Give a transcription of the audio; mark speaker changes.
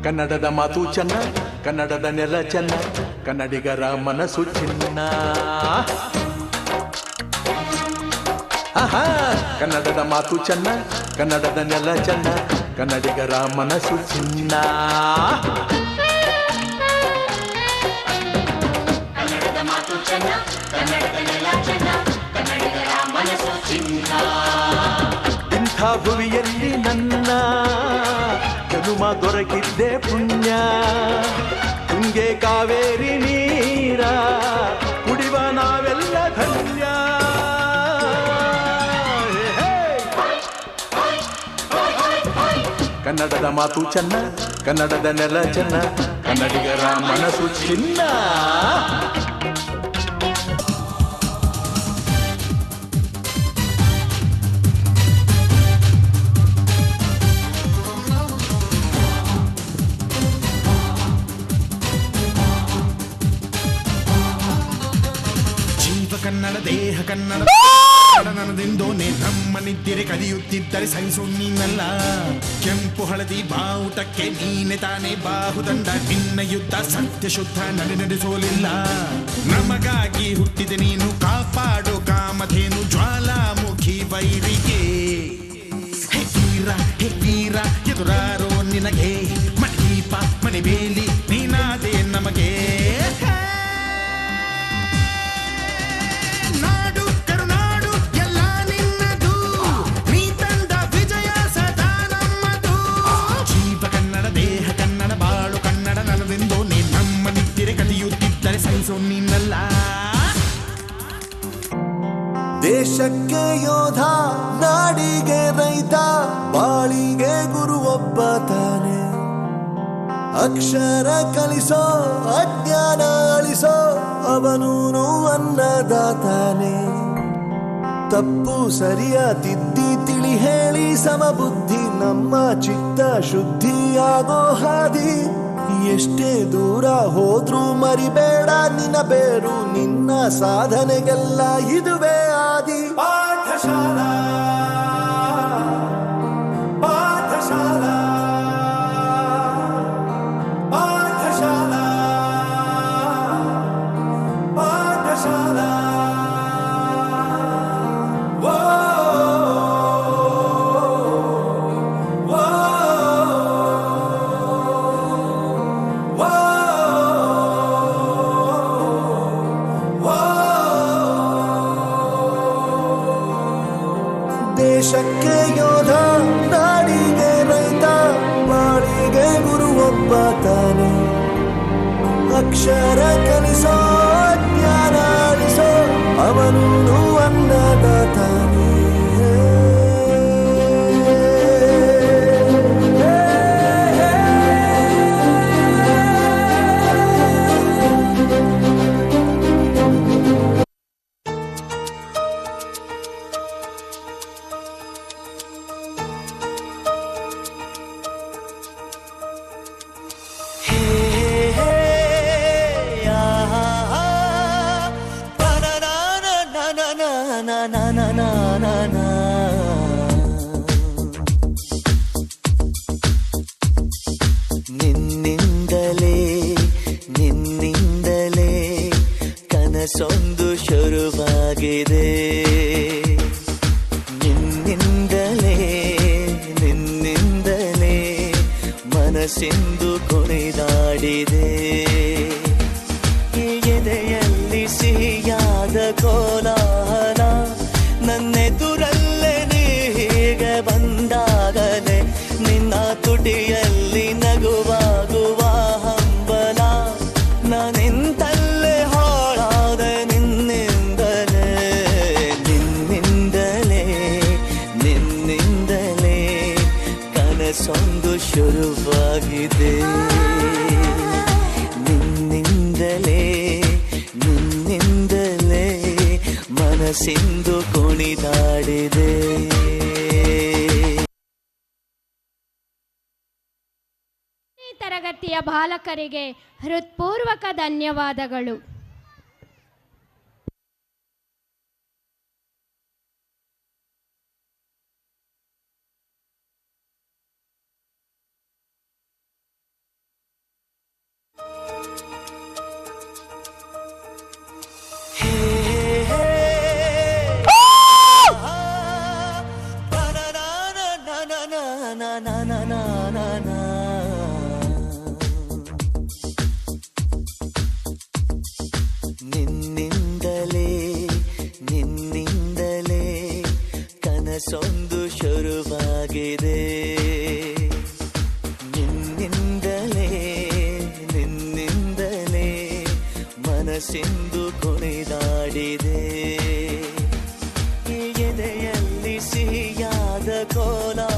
Speaker 1: ಕನ್ನಡದ ಮಾತು ಚೆನ್ನ, ಕನ್ನಡದ ನೆಲ ಚೆನ್ನ, ಕನ್ನಡಿಗರ ಮನಸ್ಸು ಚಿನ್ನ. ಆಹಾ, ಕನ್ನಡದ ಮಾತು ಚೆನ್ನ, ಕನ್ನಡದ ನೆಲ ಚೆನ್ನ, ಕನ್ನಡಿಗರ ಮನಸ್ಸು ಚಿನ್ನ.
Speaker 2: ಕನ್ನಡದ ಮಾತು ಚೆನ್ನ, ಕನ್ನಡದ ನೆಲ ಚೆನ್ನ, ಕನ್ನಡಿಗರ ಮನಸ್ಸು ಚಿನ್ನ.
Speaker 1: ಇಂಥ ಭುವಿಯಲ್ಲಿ ನನ್ನ ಜನುಮ ದೊರಕಿದ್ದೆ ಪುಣ್ಯ. ತುಂಗೆ ಕಾವೇರಿ ನೀರ ಕುಡಿವ ನಾವೆಲ್ಲ ಧನ್ಯ. ಕನ್ನಡದ ಮಾತು ಚೆನ್ನ, ಕನ್ನಡದ ನೆಲ ಚೆನ್ನ, ಕನ್ನಡಿಗರ ಮನಸ್ಸು ಚಿನ್ನ.
Speaker 3: ಕನ್ನಡ ದೇಹ ಕನ್ನಡ ನನದೆಂದೋನೆ ನಮ್ಮ ನಿದ್ದರೆ ಕದಿಯುತ್ತಿದ್ದರೆ ಸಹಿಸು ನೀನಲ್ಲ. ಕೆಂಪು ಹಳದಿ ಬಾವುಟಕ್ಕೆ ನೀನೆ ತಾನೇ ಬಾಹುದಂಡ. ನಿನ್ನ ಯುದ್ಧ ಸತ್ಯ ಶುದ್ಧ ನಡೆಸೋಲಿಲ್ಲ. ನಮಗಾಗಿ ಹುಟ್ಟಿದೆ ನೀನು ಕಾಪಾಡು ಕಾಮಧೇನು ಜ್ವಾಲಾಮುಖಿ ವೈರಿಗೆ. ಹೇ ವೀರ ಎದುರಾರೋ ನಿನಗೆ ಮಣಿದೀಪ ಮಣಿಬೇಲಿ ನೀನಾದೆ ನಮಗೆ.
Speaker 4: ದೇಶಕ್ಕೆ ಯೋಧ, ನಾಡಿಗೆ ರೈತ, ಬಾಳಿಗೆ ಗುರು ಒಬ್ಬ ತಾನೆ. ಅಕ್ಷರ ಕಲಿಸೋ ಅಜ್ಞಾನ ಅಳಿಸೋ ಅವನೂನು ಅನ್ನದಾತಾನೆ. ತಪ್ಪು ಸರಿಯ ತಿದ್ದಿ ತಿಳಿ ಹೇಳಿ ಸಮಬುದ್ಧಿ ನಮ್ಮ ಚಿತ್ತ ಶುದ್ಧಿಯಾಗೋ ಹಾದಿ. ಎಷ್ಟೇ ದೂರ ಹೋದ್ರೂ ಮರಿಬೇಡ ನಿನ್ನ ಬೇರು, ನಿನ್ನ ಸಾಧನೆಗೆಲ್ಲ ಇದುವೇ ಆದಿ. ಪಾಠಶಾಲಾ ಪಾಠಶಾಲಾ ಪಾಠಶಾಲಾ ಪಾಠಶಾಲಾ. ದೇಶಕ್ಕೆ ಯೋಧ, ನಾಡಿಗೆ ರೈತ, ಬಾಳಿಗೆ ಗುರು ಒಬ್ಬ ತಾನೆ. ಅಕ್ಷರ ಕಲಿಸೋ ಜ್ಞಾನ ಅಳಿಸೋ ಅವನೂನು ಅನ್ನದಾತಾನೆ.
Speaker 5: ನಿನ್ನಿಂದಲೇ ಕನಸೊಂದು ಶುರುವಾಗಿದೆ. ನಿನ್ನಿಂದಲೇ ಮನಸ್ಸಿಂದು ಕುಣಿದಾಡಿದೆ. ಎದೆಯಲ್ಲಿ ಸಿಹಿಯಾದ ಕೋಲಾಹಲ, ನನ್ನೆದುರಲ್ಲೇ ನೀ ಹೀಗೆ ಬಂದಾಗಲೇ ನಿನ್ನ ತುಟಿಯಲ್ಲಿ ನಗುವಾಗುವ ಹಂಬಲ. ನಾನಿಂತಲ್ಲೇ ಹಾಳಾದೆ ನಿನ್ನಿಂದಲೇ ಕನಸೊಂದು ಶುರುವಾಗಿದೆ. ನಿನ್ನಿಂದಲೇ ಮನಸ್ಸಿಂದು ಕುಣಿದಾಡಿದೆ.
Speaker 6: ತರಗತಿಯ ಬಾಲಕರಿಗೆ ಹೃತ್ಪೂರ್ವಕ ಧನ್ಯವಾದಗಳು.
Speaker 5: ಕನಸೊಂದು ಶುರುವಾಗಿದೆ. ನಿನ್ನಿಂದಲೇ ಮನಸ್ಸೆಂದು ಕುಣಿದಾಡಿದೆ. ಎದೆಯಲ್ಲಿ ಸಿಹಿಯಾದ ಕೋಲಾಟ